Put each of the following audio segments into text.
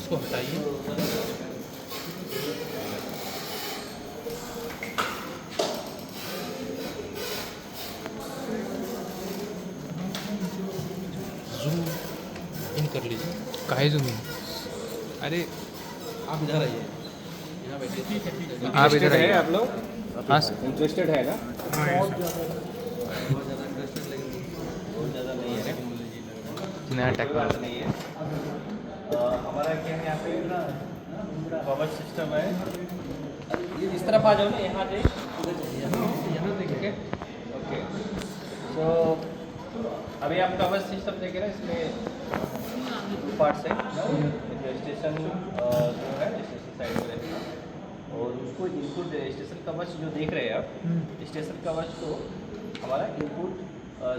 इसको हटाइए। Zoom in कर लीजिए। काहे जूम इन? अरे आप इधर आइए, यहाँ बैठिए। ठीक है, ठीक है। आप इधर आइए। आप लोग हाँ इंटरेस्टेड है ना? बहुत ज़्यादा इंटरेस्टेड लेकिन बहुत ज़्यादा नहीं है। नया टेक्नोलॉजी नहीं है। हमारा क्या है यहाँ पे ना कवच सिस्टम है। ये इस तरफ आ जाओ ना, यहाँ से उधर चलिए, यहाँ देखिए। ओके, सो अभी आप कवच सिस्टम देख रहे हैं, इसमें पार्ट्स है। स्टेशन जो है स्टेशन साइड में रहेगा और उसको इनपुट स्टेशन कवच जो देख रहे हैं आप, स्टेशन कवच को हमारा इनपुट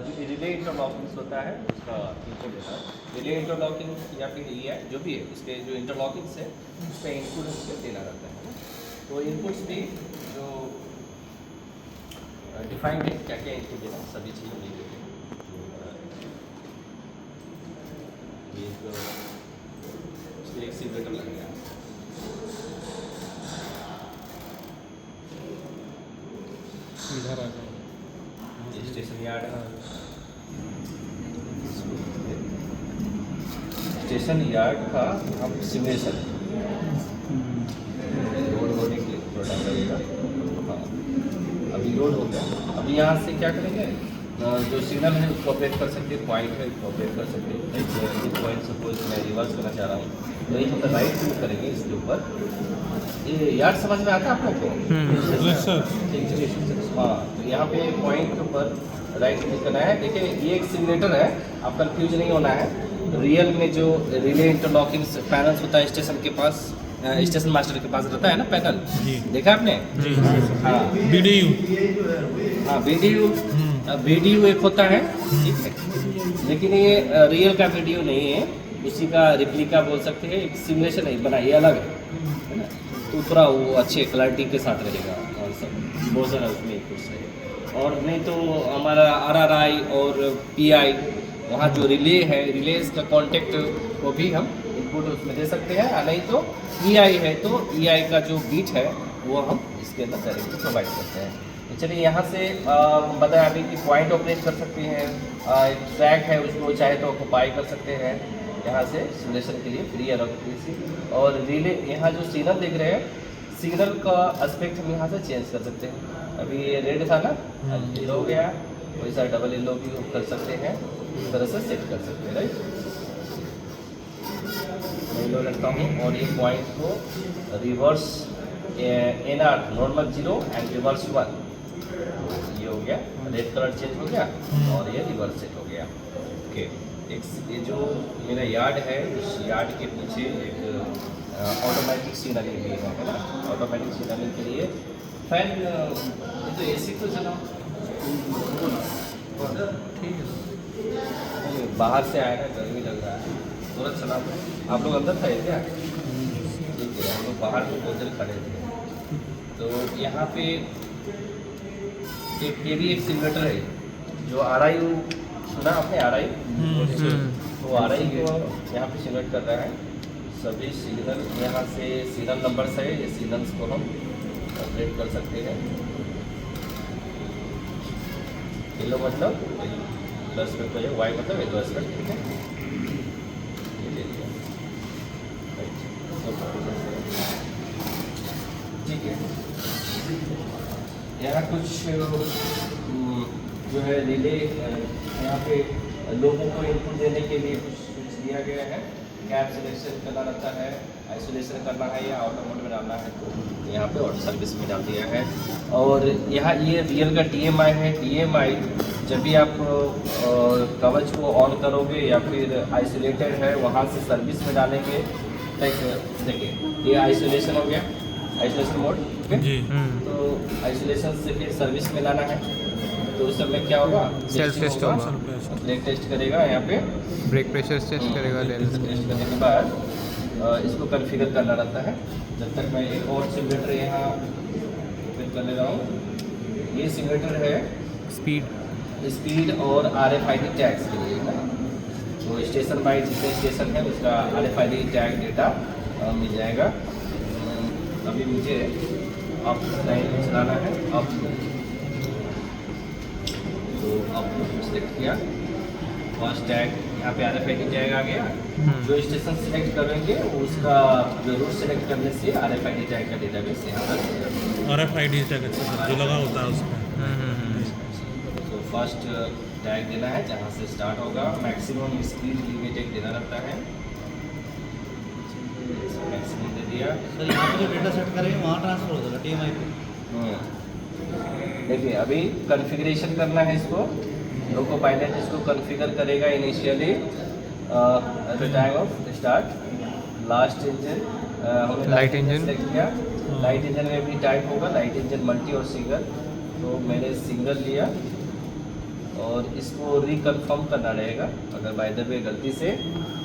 जो रिले इंटरलॉकिंग होता है उसका इनपुट देता है। रिले इंटरलॉकिंग या फिर ये जो भी है उसके जो इंटरलॉकिंग्स है उसका इनपुट उसको देना रहता है। तो इनपुट्स भी जो डिफाइंड है क्या क्या इनपुट देना, सभी चीज़ें नहीं देते। ये एक सिलेक्टर लग गया। इधर आ जाओ। स्टेशन यार्ड है। स्टेशन यार्ड का हम सिमुलेशन लोड होने के लिए थोड़ा टाइम लगेगा। हाँ, अभी लोड हो गया। अभी यहाँ से क्या करेंगे, जो सिग्नल है उसको ऑपरेट कर सकते हैं, पॉइंट है उसको ऑपरेट कर सकते हैं। एक पॉइंट सपोज मैं रिवर्स करना चाह रहा हूँ तो एक मतलब राइट क्लिक करेंगे इसके ऊपर। ये यार्ड समझ में आता है आप लोग को? हाँ, तो यहाँ पे पॉइंट के ऊपर राइट क्लिक करना है। देखिए ये एक सिमुलेटर है, आप कंफ्यूज नहीं होना है। रियल में जो रिले इंटरलॉकिंग पैनल होता है स्टेशन के पास, स्टेशन मास्टर के पास रहता है ना पैनल, देखा आपने? हाँ, BDU। हाँ BDU एक होता है, ठीक है, लेकिन ये रियल का BDU नहीं है, उसी का रिप्लिका बोल सकते हैं। एक सिमुलेशन है बना, ये अलग है ना, तो थोड़ा वो अच्छे क्लैरिटी के साथ रहेगा और सब बहुत ज़्यादा उसमें कुछ है। और नहीं तो हमारा RRI और PI वहाँ जो रिले है, रिलेज का कॉन्टेक्ट को भी हम इनपुट उसमें दे सकते हैं। नहीं तो EI है तो EI का जो बीट है वो हम इसके अंदर डायरेक्टली प्रोवाइड करते हैं। तो चलिए यहाँ से बताया अभी कि पॉइंट ऑपरेट कर सकते हैं, एक ट्रैक है उसको चाहे तो ऑक्यूपाई कर सकते हैं यहाँ से सिमुलेशन के लिए फ्री है। और रिले यहाँ जो सिग्नल देख रहे हैं, सिग्नल का एस्पेक्ट हम यहाँ से चेंज कर सकते हैं। अभी ये रेड था ना, अब येलो हो गया, वैसा डबल येलो भी कर सकते हैं, इस तरह से सेट कर सकते हैं। राइट, मैं येलो रखता हूँ और ये पॉइंट को reverse NR normal 0 and reverse 1, ये हो गया, रेड कलर चेंज हो गया और ये रिवर्स सेट हो गया। ओके, ये जो मेरा यार्ड है, उस यार्ड के पीछे एक ऑटोमेटिक सिग्नलिंग भी है ना। ऑटोमेटिक सिग्नलिंग के लिए फैन, ये तो AC तो चला ठीक है। बाहर से आया ना, गर्मी लग रहा है, तुरंत चला। आप लोग अंदर थे क्या? ठीक है, हम लोग बाहर में बहुत देर खड़े थे। तो यहाँ पे ये भी एक सिमुलेटर है जो RI, सुना आपने RI? तो RI को यहाँ पे सिमुलेट कर रहा है। सभी सिग्नल यहाँ से सीरियल नंबर्स है, ये सिग्नल्स को हम ऑपरेट कर सकते हैं। येलो मतलब प्लस में तो वाई मतलब येलो एस्पेक्ट, ठीक है, ये ले लिया। ठीक है, यहाँ कुछ जो है रिले, यहाँ पे लोगों को इनपुट देने के लिए कुछ दिया गया है। कैब सिलेक्शन करना रहता है, आइसोलेशन करना है या ऑटो मोड में डालना है, तो यहाँ पे ऑटो सर्विस में डाल दिया है। और यहाँ ये रियल का DMI है। DMI जब भी आप कवच को ऑन करोगे या फिर आइसोलेटेड है वहाँ से सर्विस में डालेंगे, देखिए ये आइसोलेशन हो गया, आइसोलेशन मोड, ठीक है। तो आइसोलेशन से फिर सर्विस में लाना है, तो उस समय क्या होगा, सेल्फ टेस्ट होगा, ब्रेक टेस्ट करेगा, यहाँ पे ब्रेक प्रेशर टेस्ट करेगा। टेस्ट करने के बाद इसको कॉन्फ़िगर करना रहता है। जब तक मैं एक और सिमुलेटर यहाँ ओपन कर ले रहा हूँ। ये सिमुलेटर है स्पीड और RFID टैग्स के लिए ना, तो स्टेशन बाय जितने स्टेशन है उसका RFID टैग डेटा मिल जाएगा। अभी मुझे अप लाइन चलाना है, अप तो अप सेलेक्ट किया, फर्स्ट टैग यहाँ पे RFID टैग आ गया। जो स्टेशन सेलेक्ट करेंगे उसका जो रूट सेलेक्ट करने से RFID टैग का डेटाबेस यहाँ पर RFID टैग जो लगा होता है उसमें। तो फर्स्ट टैग देना है जहाँ से स्टार्ट होगा, मैक्सिमम स्पीड लिमिटेड देना रहता है, मैक्सिमम दे दिया। सर यहाँ पे जो डेटा सेट करेंगे वहाँ ट्रांसफर हो जाएगा TMI पे। देखिए अभी कॉन्फ़िगरेशन करना है इसको, लोको पायलट इसको कॉन्फ़िगर करेगा initially at the time of start. Last engine हमने लाइट इंजन सेलेक्ट किया, लाइट इंजन में भी टाइप होगा लाइट इंजन मल्टी और सिंगल, तो मैंने सिंगल लिया और इसको रिकन्फर्म करना रहेगा। अगर बाय द वे गलती से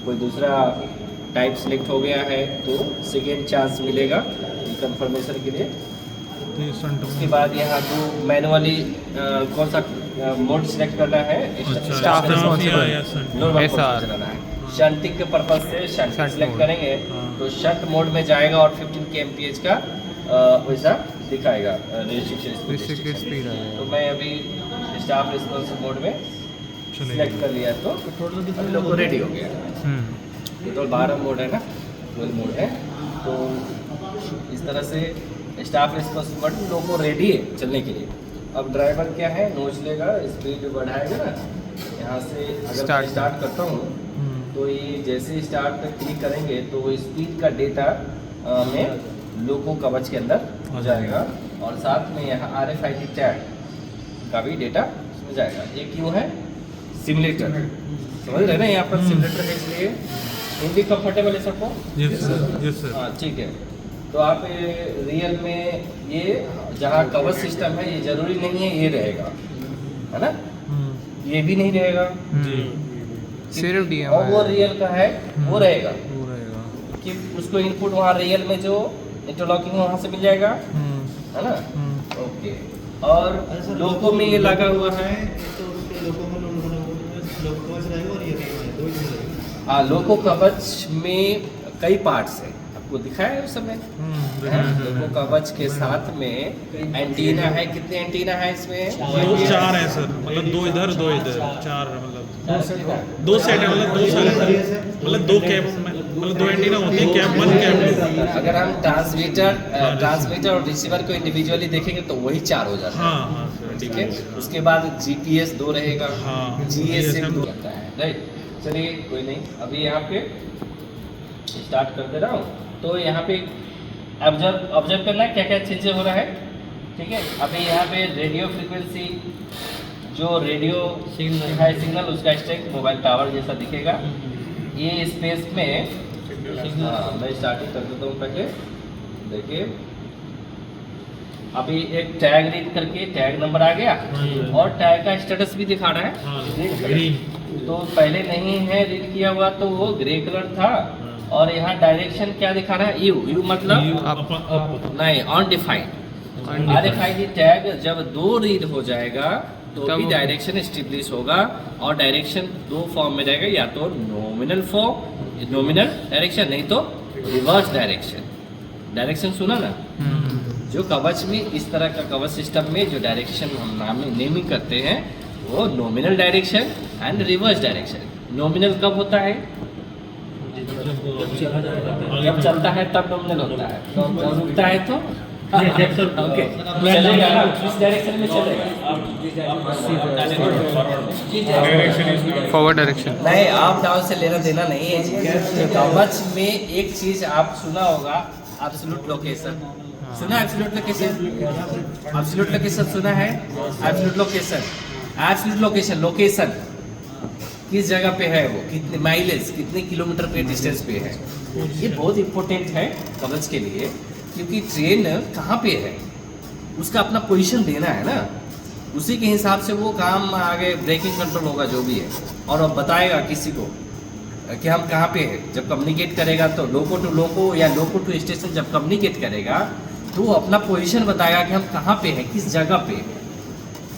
कोई दूसरा टाइप सेलेक्ट हो गया है तो सेकेंड चांस मिलेगा रिकन्फर्मेशन के लिए। उसके बाद यहाँ तो मैनुअली कौन सा मोड सिलेक्ट करना है, स्टाफ रिस्पॉन्सिबल SR चलाना है। शंटिंग के पर्पज से शंट सिलेक्ट करेंगे तो शंट मोड में जाएगा और 15 kmph का वैसा दिखाएगा रिस्ट्रिक्टेड स्पीड है। तो मैं अभी स्टाफ रिस्पॉन्सिव मोड में सिलेक्ट कर लिया तो हम लोग को रेडी हो गया। ये तो 12 मोड है ना, 12 मोड है, तो इस तरह से स्टाफ रिस्पॉन्सिव मोड लोगों को रेडी है चलने के लिए। अब ड्राइवर क्या है, नोच लेगा, स्पीड बढ़ाएगा ना, यहाँ से अगर मैं स्टार्ट करता हूँ तो ये जैसे स्टार्ट पे क्लिक करेंगे तो स्पीड का डेटा में लोको कवच के अंदर हो जाएगा और साथ में यहाँ RFID टैग का भी डेटा उसमें जाएगा। ये क्यों है, सिमुलेटर समझ रहे हैं ना, यहाँ पर सिमुलेटर है इसलिए हिंदी कंफर्टेबल है सबको। Yes sir. हाँ ठीक है, तो आप रियल में ये जहाँ कवच सिस्टम है ये जरूरी नहीं है ये रहेगा, है ना, ये भी नहीं रहेगा सिर्फ DM और वो रियल का है वो रहेगा वो रहेगा। कि उसको इनपुट वहाँ रियल में जो इंटरलॉकिंग वहाँ से मिल जाएगा, है ना। ओके, और लोको में ये लगा हुआ है, तो उसके लोगों में लोगो कवच रहेगा और ये रहेगा, दो ही रहेगा। हाँ लोको कवच में कई पार्ट्स है, आपको दिखाया है उस समय। लोको कवच के साथ में एंटीना है, कितने एंटीना है इसमें? 4 है सर, मतलब 2 इधर 2 इधर, 4 मतलब 2 सेट है, मतलब 2 सेट मतलब 2 कैप, मतलब 2 एंटीना होती है, कैप 1 कैप 2। अगर हम ट्रांसमीटर और रिसीवर को इंडिविजुअली देखेंगे तो वही 4 हो जाता है। हाँ सर ठीक है, उसके बाद GPS 2 रहेगा, हाँ, GSM 2 रहता है, राइट। चलिए कोई नहीं, अभी यहाँ पे स्टार्ट कर दे रहा हूँ। तो यहाँ पे ऑब्जर्व करना है क्या क्या चीज़ें हो रहा है, ठीक है। अभी यहाँ पे रेडियो फ्रीक्वेंसी, जो रेडियो सिग्नल उसका स्ट्रेंथ मोबाइल टावर जैसा दिखेगा। ये स्पेस में मैं स्टार्टिंग कर देता हूँ पहले, देखिए अभी एक टैग रीड करके टैग नंबर आ गया और टैग का स्टेटस भी दिखा रहा है ग्रीन। तो पहले नहीं है रीड किया हुआ तो वो ग्रे कलर था, और यहाँ डायरेक्शन क्या दिखा रहा है, यू मतलब नहीं अनडिफाइंड। RFID टैग जब 2 रीड हो जाएगा तो भी डायरेक्शन एस्टेब्लिश होगा, और डायरेक्शन 2 फॉर्म में रहेगा, या तो नॉमिनल फॉर्म, नॉमिनल डायरेक्शन, नहीं तो रिवर्स डायरेक्शन। डायरेक्शन सुना ना, जो कवच में इस तरह का कवच सिस्टम में जो डायरेक्शन हम नेमिंग करते हैं वो nominal direction and reverse direction. Nominal कब होता है, जब चलता है तब नॉमिनल होता है, जब रुकता है तो ओके चलेगा ना, इस डायरेक्शन में चलेगा, फॉरवर्ड डायरेक्शन नहीं अप डाउन से लेना देना नहीं है। कवच में एक चीज आप सुना होगा, एब्सोल्यूट लोकेशन सुना है, एब्सोल्यूट लोकेशन, एब्सोल्यूट लोकेशन सुना है, absolute location, absolute location, location किस जगह पे है, वो कितने माइलेज, कितने किलोमीटर पे डिस्टेंस पे है। ये बहुत इंपॉर्टेंट है कवच के लिए, क्योंकि ट्रेन कहाँ पे है उसका अपना पोजीशन देना है ना, उसी के हिसाब से वो काम आगे ब्रेकिंग कंट्रोल होगा जो भी है, और अब बताएगा किसी को कि हम कहाँ पे है। जब कम्युनिकेट करेगा तो लोको टू लोको या लोको टू स्टेशन जब कम्युनिकेट करेगा तो वो अपना पोजीशन बताएगा कि हम कहाँ पे हैं, किस जगह पे।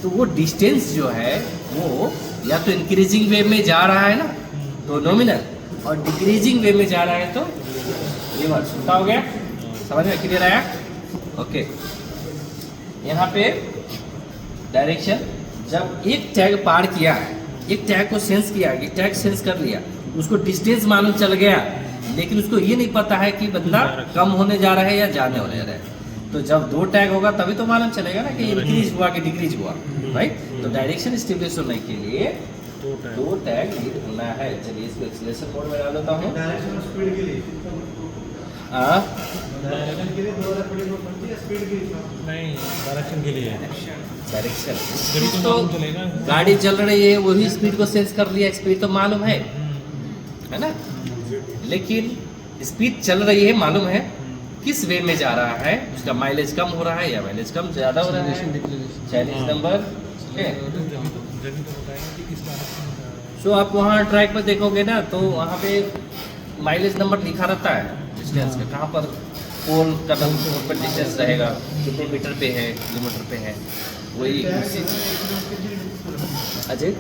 तो वो डिस्टेंस जो है वो या तो इंक्रीजिंग वे में जा रहा है ना, तो नॉमिनल, और डिक्रीजिंग वे में जा रहा है तो रिवर्स। उल्टा हो गया, समझ में क्लियर आया? ओके, यहाँ पे डायरेक्शन, जब एक टैग पार किया है, एक टैग को सेंस किया, एक टैग सेंस कर लिया, उसको डिस्टेंस मालूम चल गया, लेकिन उसको ये नहीं पता है कि बंदा कम होने जा रहा है या जाने होने जा रहा है। तो जब 2 टैग होगा तभी तो मालूम चलेगा ना कि इंक्रीज हुआ कि डिक्रीज हुआ, राइट? तो डायरेक्शन स्टेबलिश होने के लिए 2 टैग नीड होना है। चलिए इसको एक्सीलरेशन मोड में डाल देता हूँ। डायरेक्शन स्पीड के लिए डायरेक्शन के लिए 2 अलग बड़ी मोड बनती है, स्पीड के लिए नहीं, डायरेक्शन के लिए डायरेक्शन जब तो मालूम चलेगा। गाड़ी चल रही है, वही स्पीड को सेंस कर लिया, स्पीड तो मालूम है ना? लेकिन स्पीड चल रही है, मालूम है किस वे में जा रहा है, उसका माइलेज कम हो रहा है या माइलेज कम ज़्यादा हो रहा है। चाइनीज नंबर, सो आप वहाँ ट्रैक पर देखोगे ना, तो वहाँ पे माइलेज नंबर लिखा रहता है, डिस्टेंस का, कहाँ पर पोल का पोल पर डिस्टेंस रहेगा, कितने मीटर पे है, किलोमीटर पे है, वही अजय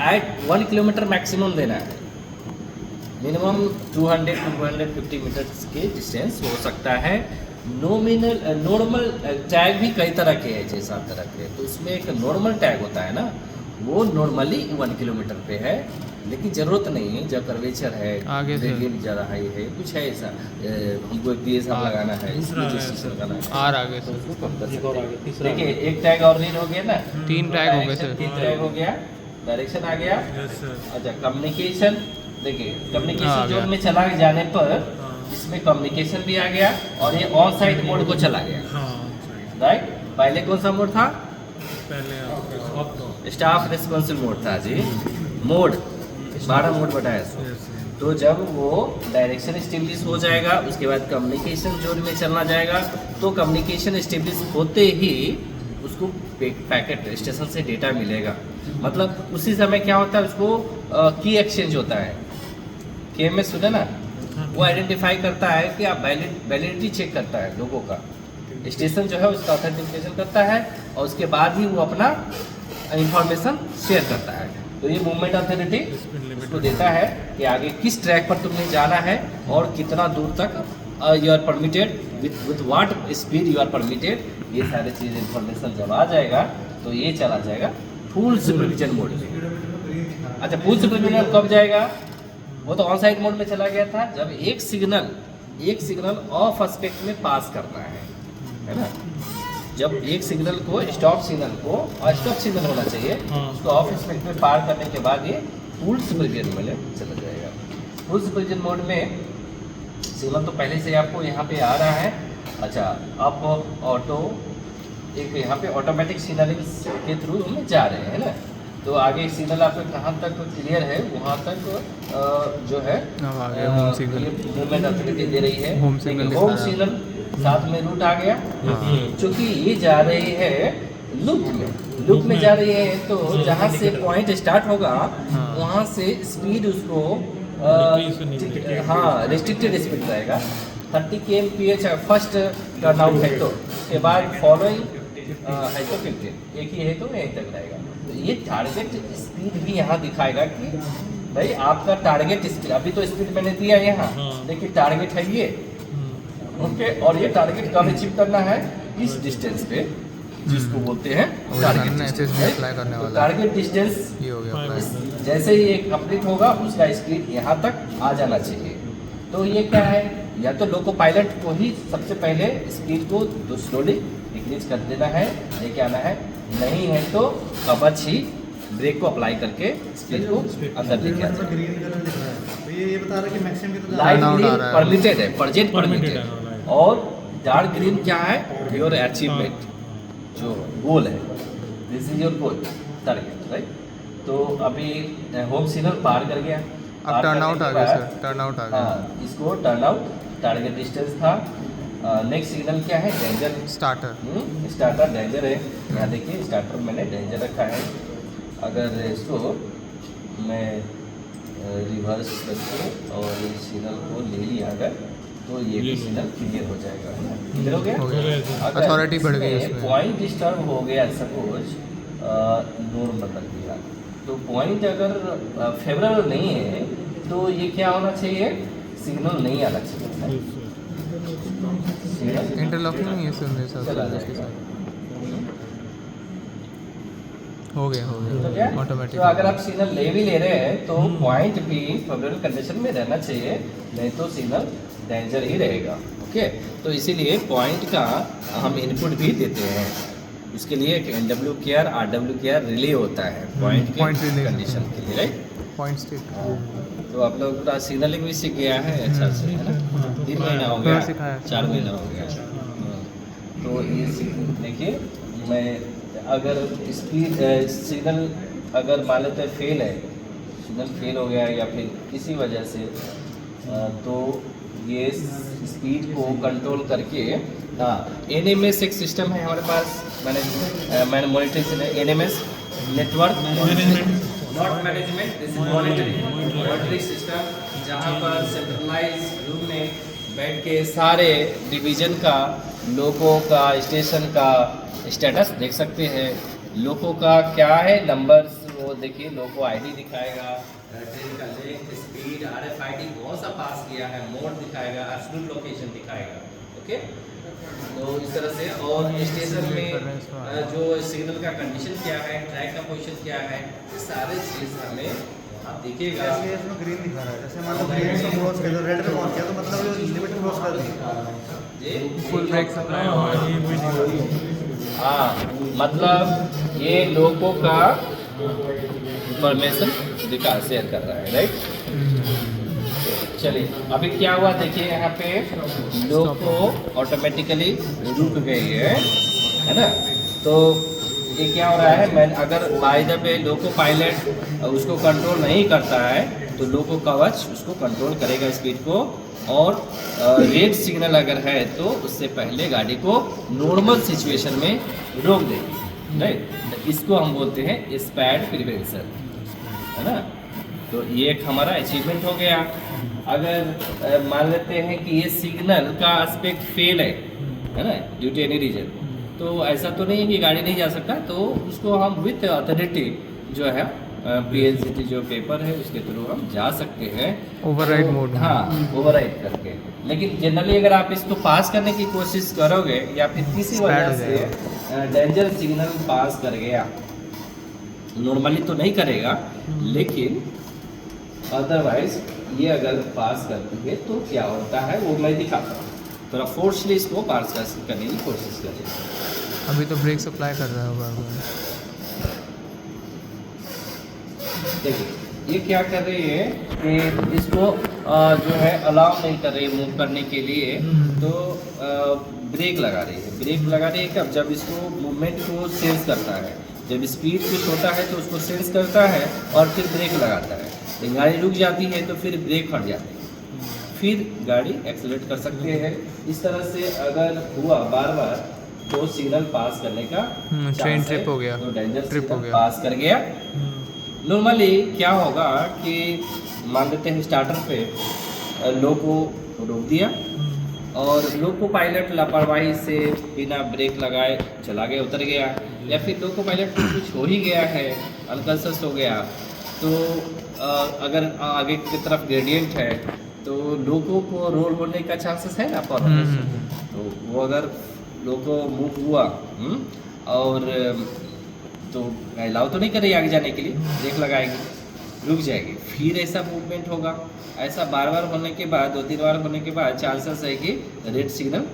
एट 1 किलोमीटर मैक्सिमम देना है, मिनिमम 200-250 मीटर्स के डिस्टेंस हो सकता है। नॉमिनल नॉर्मल टैग भी कई तरह के हैं, 6-7 तरह के, तो उसमें एक नॉर्मल टैग होता है ना, वो नॉर्मली 1 किलोमीटर पे है, लेकिन ज़रूरत नहीं है, जब कर्वेचर है, ग्रेडियंट ज़्यादा हाई है, कुछ है ऐसा, हमको एक DSR लगाना है, लगाना है, आर आगे सर, उसको कम कर सकते हैं। देखिए एक टैग और रीड हो गया ना, 3 टैग हो गए सर। 3 टैग हो गया, डायरेक्शन आ गया। अच्छा, कम्युनिकेशन, देखिए कम्युनिकेशन जोन में चला जाने पर इसमें कम्युनिकेशन भी आ गया और ये ऑन साइट मोड को चला गया, राइट? पहले कौन सा मोड था? पहले स्टाफ रिस्पॉन्सिव मोड था जी, मोड 12 मोड बताया इसको। तो जब वो डायरेक्शन स्टेबलिश हो जाएगा, उसके बाद कम्युनिकेशन जोन में चलना जाएगा, तो कम्युनिकेशन स्टेबलिश होते ही उसको पैकेट स्टेशन से डेटा मिलेगा। मतलब उसी समय क्या होता है, उसको की एक्सचेंज होता है, KMS सुना ना, वो आइडेंटिफाई करता है कि आप वैलिडिटी चेक करता है लोगों का, स्टेशन जो है उसका ऑथेंटिकेशन करता है, और उसके बाद ही वो अपना इंफॉर्मेशन शेयर करता है। तो ये मूवमेंट अथॉरिटी उसको देता है कि आगे किस ट्रैक पर तुम्हें जाना है और कितना दूर तक you are permitted, with what speed you are permitted. ये सारी चीज़ इंफॉर्मेशन जब आ जाएगा तो ये चला जाएगा फुल सुपरविजन मोड में। अच्छा, फुल सुपरविजन कब जाएगा? वो तो ऑन साइड मोड में चला गया था जब एक सिग्नल ऑफ एस्पेक्ट में पास करना है ना? जब एक सिग्नल को स्टॉप सिग्नल को, और स्टॉप सिग्नल होना चाहिए, उसको ऑफ एस्पेक्ट में पार करने के बाद ये फुल सुपरविजन मोड में चला जाएगा। फुल सुपरविजन मोड में सिग्नल तो पहले से आपको यहाँ पे आ रहा है। अच्छा, आप ऑटो एक यहाँ पे ऑटोमेटिक सिग्नलिंग के थ्रू हम जा रहे हैं ना, तो आगे सिग्नल आपका कहाँ तक क्लियर है, वहाँ तक जो है मूवमेंट अथॉरिटी दे रही है। होम सिग्नल साथ में रूट आ गया, क्योंकि ये जा रही है लूप में जा रही है, तो जहाँ से पॉइंट स्टार्ट होगा वहाँ से स्पीड उसको रिस्ट्रिक्टेड स्पीड रहेगा। 30 kmph फर्स्ट टर्न आउट है, तो उसके बाद फॉलोइंग है तो 15, एक ही है तो यहीं तक रहेगा। तो ये टारगेट स्पीड भी यहाँ दिखाएगा कि भाई आपका टारगेट स्पीड, अभी तो स्पीड मैंने दिया यहाँ, लेकिन टारगेट है ये, ओके। और ये टारगेट कब अचीव करना है? इस डिस्टेंस पे, जिसको बोलते हैं टारगेट डिस्टेंस। जैसे ही एक कंप्लीट होगा उसका स्पीड यहाँ तक आ जाना चाहिए। तो ये क्या है, या तो लोको पायलट को ही सबसे पहले स्पीड को स्लोली डिक्रीज कर देना है, लेके आना है, नहीं है तो कवच ही ब्रेक को अप्लाई करके स्पीड को अंदर लेके आना है। ग्रीन कलर दिख रहा है, तो ये बता रहा है कि मैक्सिमम कितना लाइट ग्रीन परमिटेड है, परजेंट परमिटेड, और डार्क ग्रीन क्या है? योर अचीवमेंट, जो गोल है, this is your goal target, right? तो अभी होम सिग्नल पार कर गया, अब टर्न आउट आ गया सर, टर्न आउट आ गया। हाँ, इसको टर्न आउट टारगेट डिस्टेंस था। नेक्स्ट सिग्नल क्या है? Danger starter. स्टार्टर डेंजर है, यहाँ देखिए स्टार्टर मैंने डेंजर रखा है। अगर इसको मैं रिवर्स करके और इस सिग्नल को ले लिया अगर, तो ये भी सिग्नल क्लियर हो जाएगा, है ना? क्लियर हो गया। अथॉरिटी बढ़ गई उसमें। पॉइंट डिस्टर्ब हो गया, सपोज नॉर्मल रख दिया, तो पॉइंट अगर फेवरेबल नहीं है तो ये क्या होना चाहिए, सिग्नल नहीं आना चाहिए। सिग्नल इंटरलॉकिंग नहीं है सर मेरे साथ चला उसके जाएगा। साथ। हो गया तो क्या? ऑटोमेटिक। तो अगर आप सिग्नल ले भी ले रहे हैं तो पॉइंट भी फेवरेबल कंडीशन में रहना चाहिए, नहीं तो सिग्नल डेंजर ही रहेगा। ओके, तो इसीलिए पॉइंट का हम इनपुट भी देते हैं। उसके लिए एक NW care RW care relay होता है पॉइंट point के relay। कंडीशन के लिए, राइट। Point state. तो आप लोग पूरा सिग्नलिंग भी सीख गया है अच्छा से, है ना। 3 महीना हो थोड़ा गया, सिखाया। 4 महीना हो गया। हाँ। तो ये देखिए, मैं अगर स्पीड सिग्नल अगर मान लेते हैं फेल है, सिग्नल फेल हो गया या फिर किसी वजह से तो ये स्पीड को कंट्रोल करके, हाँ, NMS एक सिस्टम है हमारे पास, मैंने monitoring NMS network not management, this is monitoring system, जहाँ पर सेंट्रलाइज रूम में बैठ के सारे डिवीजन का, लोगों का, स्टेशन का स्टेटस देख सकते हैं। लोगों का क्या है नंबर्स, वो देखिए, लोगों ID दिखाएगा, ट्रेन का लेंथ, स्पीड, RFID बहुत सा पास किया है, मोड दिखाएगा, एब्सोल्यूट लोकेशन दिखाएगा। ओके, तो इस तरह से, और स्टेशन में जो सिग्नल का कंडीशन क्या है, ट्रैक का पोजीशन क्या है, ये सारे चीज़ हमें आप देखिएगा। जैसे इसमें ग्रीन दिखा रहा है, जैसे मान लो ग्रीन से क्रॉस कर दो, रेड पे पहुंच गया तो मतलब ये लिमिट क्रॉस कर दी। ये फुल ब्रेक सप्लाई। हाँ, मतलब ये लोगों का इंफॉर्मेशन शेयर कर रहा है, राइट। चलिए, अभी क्या हुआ देखिए, यहाँ पे लोगो ऑटोमेटिकली रुक गई है ना। तो ये क्या हो रहा है, मैं अगर by the way loco pilot उसको कंट्रोल नहीं करता है तो लोको कवच उसको कंट्रोल करेगा स्पीड को, और रेड सिग्नल अगर है तो उससे पहले गाड़ी को नॉर्मल सिचुएशन में रोक देगी, राइट। तो इसको हम बोलते हैं स्पैड प्रिवेंशन, है ना। तो ये एक हमारा अचीवमेंट हो गया। अगर मान लेते हैं कि ये सिग्नल का एस्पेक्ट फेल है ना, ड्यू टू एनी रीजन, तो ऐसा तो नहीं है कि गाड़ी नहीं जा सकता, तो उसको हम विथ अथॉरिटी जो है PLCT जो पेपर है उसके थ्रू हम जा सकते हैं ओवरराइड तो, मोड में। हाँ, ओवरराइड करके। लेकिन जनरली अगर आप इसको पास करने की कोशिश करोगे या फिर किसी वजह से डेंजर सिग्नल पास कर गया, नॉर्मली तो नहीं करेगा, लेकिन अदरवाइज ये अगर पास करती है तो क्या होता है वो मैं दिखाता हूँ। थोड़ा फोर्सली इसको पास करने की कोशिश करें। अभी तो ब्रेक सप्लाई कर रहा होगा। देखिए ये क्या कर रही है कि इसको जो है अलाउ नहीं कर रही है मूव करने के लिए, तो ब्रेक लगा रही है। ब्रेक लगा रही है कब, जब इसको मूवमेंट को सेंस करता है, जब स्पीड कुछ होता है तो उसको सेंस करता है और फिर ब्रेक लगाता है। गाड़ी रुक जाती है तो फिर ब्रेक हट जाती है, फिर गाड़ी एक्सेलरेट कर सकते हैं। इस तरह से अगर हुआ बार बार तो सिग्नल पास करने का ट्रेन ट्रिप हो गया, तो डेंजर ट्रिप हो सिग्नल गया। पास कर गया। नॉर्मली क्या होगा कि मान लेते हैं स्टार्टर पे लोको रोक दिया और लोको पायलट लापरवाही से बिना ब्रेक लगाए चला गया, उतर गया, या फिर लोको पायलट को कुछ हो ही गया है, अनकॉन्शियस हो गया, तो अगर आगे की तरफ ग्रेडियंट है तो लोगों को रोल होने का चांसेस है ना पर, तो वो अगर लोगों मूव हुआ और तो अलाउ तो नहीं करेगी आगे जाने के लिए, ब्रेक लगाएगी, रुक जाएगी, फिर ऐसा मूवमेंट होगा। ऐसा बार बार होने के बाद, 2-3 बार होने के बाद चांसेस है कि रेड सिग्नल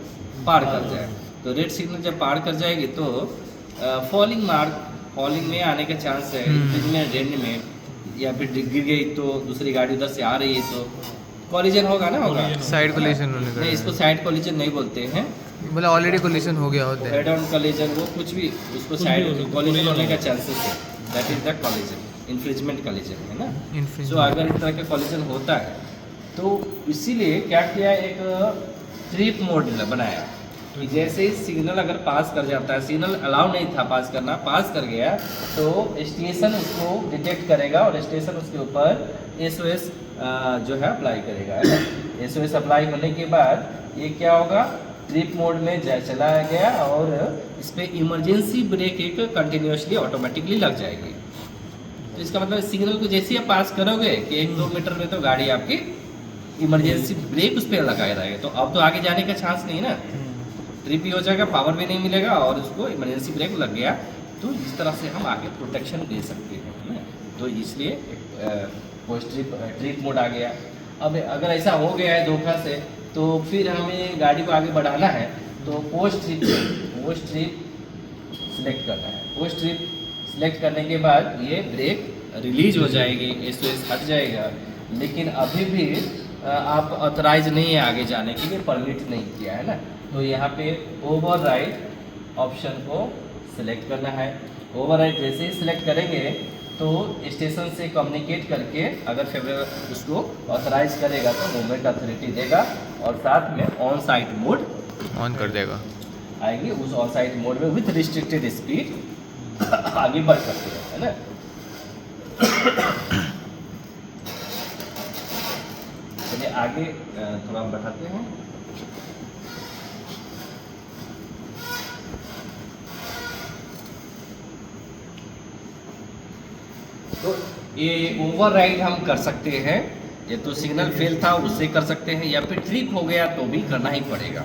पार कर जाए। तो रेड सिग्नल जब पार कर जाएगी तो फॉलिंग में आने का चांस है, रेंज में, या फिर गिर गई तो दूसरी गाड़ी उधर से आ रही है तो कॉलिजन होगा ना, होगा साइड कोलिजन होने का नहीं, इसको साइड कॉलिजन नहीं बोलते हैं, मतलब ऑलरेडी कोलिजन हो गया होता है। हेड ऑन कॉलिजन, वो कुछ भी उसको साइड कॉलिजन होने का चांसेस है, that is the collision, infringement collision है ना। सो अगर इस तरह का कॉलिजन होता है तो इसीलिए क्या किया, एक ट्रिप मोड बनाया कि जैसे ही सिग्नल अगर पास कर जाता है, सिग्नल अलाउ नहीं था पास करना, पास कर गया तो स्टेशन उसको डिटेक्ट करेगा और स्टेशन उसके ऊपर SOS जो है अप्लाई करेगा, है ना। SOS अप्लाई होने के बाद ये क्या होगा, ट्रिप मोड में चला गया और इस पर इमरजेंसी ब्रेक एक कंटिन्यूसली ऑटोमेटिकली लग जाएगी। तो इसका मतलब सिग्नल को जैसे ही आप पास करोगे कि 1-2 मीटर में तो गाड़ी आपकी इमरजेंसी ब्रेक उस पर लगाया रहेगा, तो अब तो आगे जाने का चांस नहीं ना, ट्रिप ही हो जाएगा, पावर भी नहीं मिलेगा और उसको इमरजेंसी ब्रेक लग गया, तो इस तरह से हम आगे प्रोटेक्शन दे सकते हैं, है ना। तो इसलिए पोस्ट ट्रिप मोड आ गया। अब अगर ऐसा हो गया है धोखा से, तो फिर हमें गाड़ी को आगे बढ़ाना है, तो पोस्ट ट्रिप सिलेक्ट करना है। पोस्ट ट्रिप सिलेक्ट करने के बाद ये ब्रेक रिलीज हो जाएगी, SOS हट जाएगा, लेकिन अभी भी आप ऑथराइज नहीं है आगे जाने के लिए, परमिट नहीं किया है ना। तो यहाँ पे ओवरराइड ऑप्शन को सिलेक्ट करना है। ओवरराइड जैसे ही सिलेक्ट करेंगे तो स्टेशन से कम्युनिकेट करके अगर फेवरेबल उसको ऑथराइज करेगा तो मूवमेंट अथॉरिटी देगा और साथ में ऑन साइट मोड ऑन कर देगा, आएगी। उस ऑन साइट मोड में विथ रिस्ट्रिक्टेड स्पीड आगे बढ़ सकते हैं, है ना। चलिए आगे थोड़ा बढ़ाते हैं। तो ये ओवरराइड हम कर सकते हैं, ये तो सिग्नल फेल था उससे कर सकते हैं, या फिर ट्रिप हो गया तो भी करना ही पड़ेगा।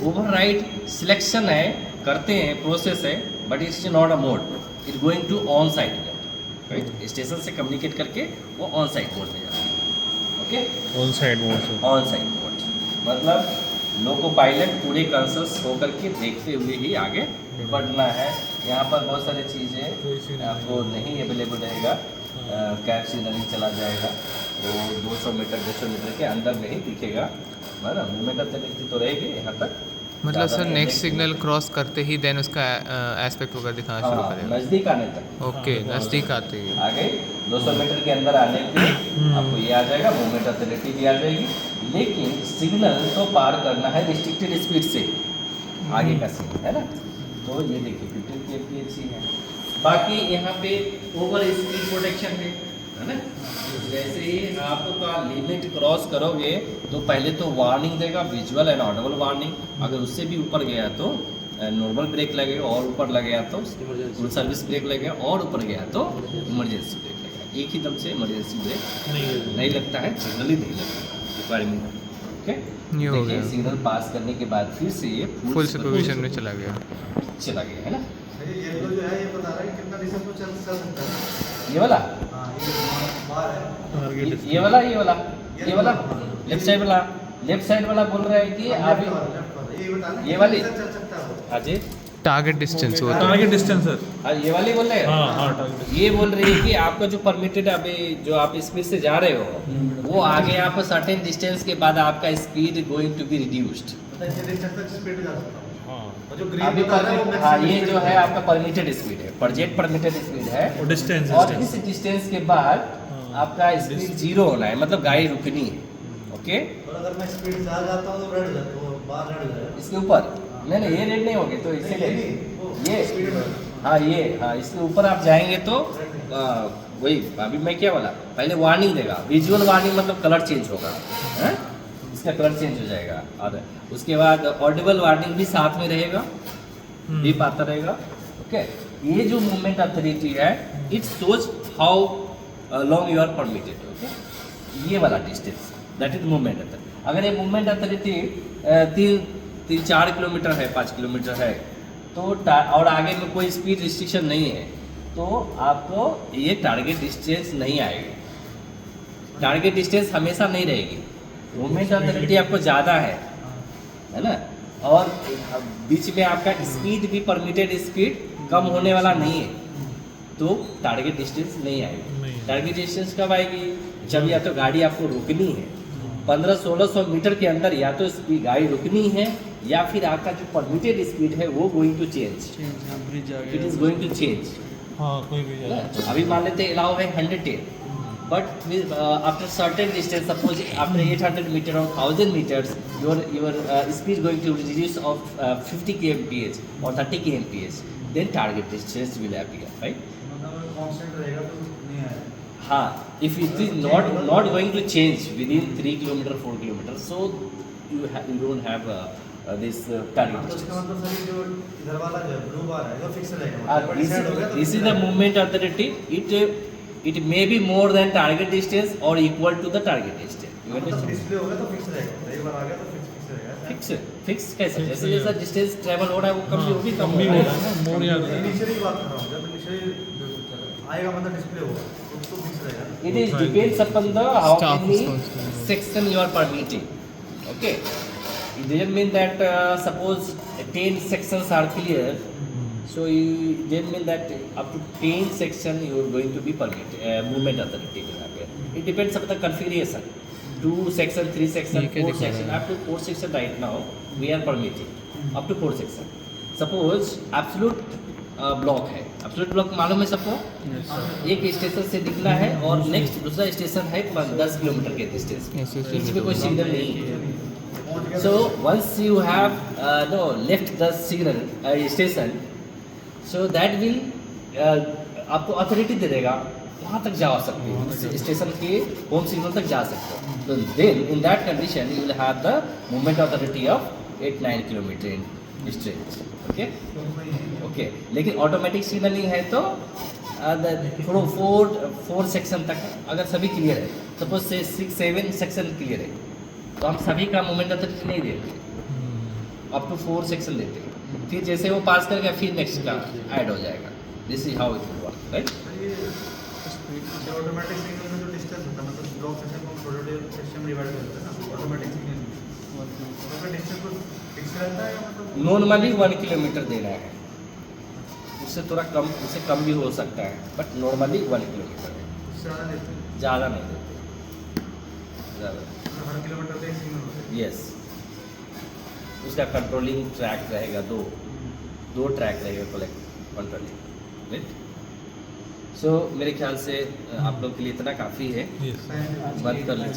ओवरराइड सिलेक्शन है, करते हैं, प्रोसेस है, but it's not a mode, it going to on site mode, right. Station से कम्युनिकेट करके वो ऑन साइट मोड में जाती है, ओके। ऑन साइड मोड से ऑन साइट मोड मतलब लोको पायलट पूरे कंसर्स होकर के देखते हुए ही आगे बढ़ना है। यहाँ पर बहुत सारी चीज़ें आपको नहीं अवेलेबल रहेगा, कैब सिग्नलिंग चला जाएगा, वो 200 मीटर 150 मीटर के अंदर में ही दिखेगा, है ना। मूवमेंट अथॉरिटी तो रहेगी यहाँ तक, मतलब सर नेक्स्ट सिग्नल क्रॉस करते ही देन उसका एस्पेक्ट वगैरह दिखाना शुरू करेगा। नज़दीक आने तक, ओके, नज़दीक आते ही आ गए 200 मीटर के अंदर आने पे आपको ये आ जाएगा, मूवमेंट अथॉरिटी भी आ जाएगी, लेकिन सिग्नल तो पार करना है रिस्ट्रिक्टेड स्पीड से, आगे का सीन है ना। तो ये देखिए 15 kmph है। बाकी यहाँ पे ओवर स्पीड प्रोटेक्शन है ना। जैसे ही आपका लिमिट क्रॉस करोगे तो पहले तो वार्निंग देगा, विजुअल एंड ऑडिबल वार्निंग, अगर उससे भी ऊपर गया तो नॉर्मल ब्रेक लगेगा, और ऊपर लग गया तो फुल सर्विस ब्रेक लगेगा, और ऊपर गया तो इमरजेंसी ब्रेक लगेगा। एक ही दम से इमरजेंसी ब्रेक नहीं लगता है, जनरली नहीं लगता रिक्वायरमेंट, ओके। ये हो गया, सिग्नल पास करने के बाद फिर से ये फुल सुपरविजन में चला गया। चला गया, है ना। ये तो जो है ये बता रहा है कि कितना डिस्टेंस में चल सकता है। ये वाला, हाँ ये बाहर है। ये वाला लेफ्ट साइड वाला बोल रहा है कि अभी ये बता रहा है ये वाली चल सकता है। अजय टारगेट डिस्टेंस होता है, टारगेट डिस्टेंस सर। ये वाली बोल रहे हैं। हाँ टारगेट ये बोल रही है कि आपका जो परमिटेड अभी जो आप स्पीड से जा रहे हो वो आगे आप सर्टेन डिस्टेंस के बाद आपका speed going to be reduced. मतलब ये डिस्टेंस तक स्पीड जा सकता है। हाँ और जो ग्रीन अभी बता रहा है वो हाँ, मैक्सिमम ये जो है आपका परमिटेड स्पीड है, प्रोजेक्ट परमिटेड स्पीड है, और डिस्टेंस और इस डिस्टेंस के बाद आपका स्पीड 0 होना है, मतलब गाड़ी रुकनी है, ओके। और अगर मैं स्पीड से आ जाता हूँ तो रेड हो जाता है, बाहर रेड हो जाएगा। इसके ऊपर नहीं ये रेड नहीं होगी, तो इसीलिए ये हाँ इसके ऊपर आप जाएंगे तो वही अभी मैं क्या बोला, पहले वार्निंग देगा, विजुअल वार्निंग मतलब कलर चेंज होगा, है? इसका कलर चेंज हो जाएगा, और उसके बाद ऑडिबल वार्निंग भी साथ में रहेगा, बीप आता रहेगा, ओके। ये जो मूवमेंट अथॉरिटी है it shows how long you are permitted, okay. ये वाला distance that is movement authority. अगर ये मूवमेंट अथॉरिटी 3-4 किलोमीटर है, 5 किलोमीटर है, तो और आगे में कोई स्पीड रिस्ट्रिक्शन नहीं है, तो आपको ये टारगेट डिस्टेंस नहीं आएगी। टारगेट डिस्टेंस हमेशा नहीं रहेगी, मूवमेंट अथॉरिटी आपको ज़्यादा है ना, और बीच में आपका स्पीड भी परमिटेड स्पीड कम होने वाला नहीं है, तो टारगेट डिस्टेंस नहीं आएगी। टारगेट डिस्टेंस कब आएगी, जब या तो गाड़ी आपको रुकनी है 1500-1600 मीटर के अंदर, या तो गाड़ी रुकनी है, या फिर आपका जो परमिटेड स्पीड है वो going to change, it is going to change. हाँ कोई भी अभी मान लेते हैं अलाउ है 110, but after certain distance, suppose after 800 metre और 1000 metres, your speed going to reduce of 50 kmph or 30 kmph, then target distance will appear, right? मतलब कांस्टेंट रहेगा तो नहीं आएगा। हाँ, if it is not going to change within 3 kilometer 4 kilometer, so you don't have this target तो इसका distance. मतलब sir जो इधर वाला जो ब्लू बार है वो फिक्स रहेगा, मतलब This is the movement authority. It may be more than target distance or equal to the target distance. मतलब डिस्प्ले होगा तो फिक्स रहेगा, एक बार आ गया तो फिक्स रहेगा। फिक्स कैसे? जैसे जैसा डिस्टेंस ट्रेवल हो रहा है वो कम भी होगी, कम कम भी हो हो रहा रहा है। है ना, मोर याद है। इनिशियली बात कर रहा हूँ, जब इनिशियली आएगा मतलब डिस्प्ले होगा तो फिक्स रहेगा। It is depends upon the how Staff many responsibility. section you are permitting. Okay. It doesn't mean that suppose 10 sections are clear. So you then mean that up to 10 section you are going to be permit movement authority will happen. It depends upon the configuration. 2 section, 3 section, ये क्या 4 दिखा रहा section. है? Up to 4 section right now we are permitting up to 4 section. Suppose absolute block है, absolute block मालूम है सबको? एक स्टेशन से निकला है और नेक्स्ट दूसरा स्टेशन है 10 किलोमीटर के डिस्टेंस पे, Yes, yes, बीच yes. में कोई सिग्नल नहीं है। So once you have left the signal station, so that will आपको अथॉरिटी दे देगा, वहाँ तक जा सकते हो, उस स्टेशन के होम सिग्नल तक जा सकते हो। तो then in that condition you will have the movement authority of 8-9 kilometre in stretch. Okay? Okay. लेकिन ऑटोमेटिक सिग्नलिंग है तो थोड़ा 4 सेक्शन तक अगर सभी क्लियर है, सपोज से 6-7 सेक्शन क्लियर है, तो हम सभी का मोमेंट अथॉरिटी नहीं देते, अप टू 4 सेक्शन देते हैं। फिर जैसे वो पास कर गया फिर नेक्स्ट का ऐड हो जाएगा। This is how it will work, right? ये ऑटोमेटिक सिग्नल में जो डिस्टेंस होता है, मतलब ब्लॉक सेक्शन को छोटे सेक्शन में डिवाइड करते हैं ना, ऑटोमेटिक सिग्नल तो फिर डिस्टेंस को फिक्स रहता है या मतलब नॉर्मली 1 किलोमीटर देना है, उससे थोड़ा कम, उससे कम भी हो सकता है, बट नॉर्मली 1 किलोमीटर है, उससे ज़्यादा देते हैं? ज़्यादा नहीं देते, ज़्यादा। मतलब हर किलोमीटर का एक सिग्नल होता है। यस, उसका कंट्रोलिंग ट्रैक रहेगा, दो ट्रैक रहेगा कंट्रोलिंग, राइट? सो मेरे ख्याल से आप लोग के लिए इतना काफ़ी है, Yes. बंद कर लीजिए।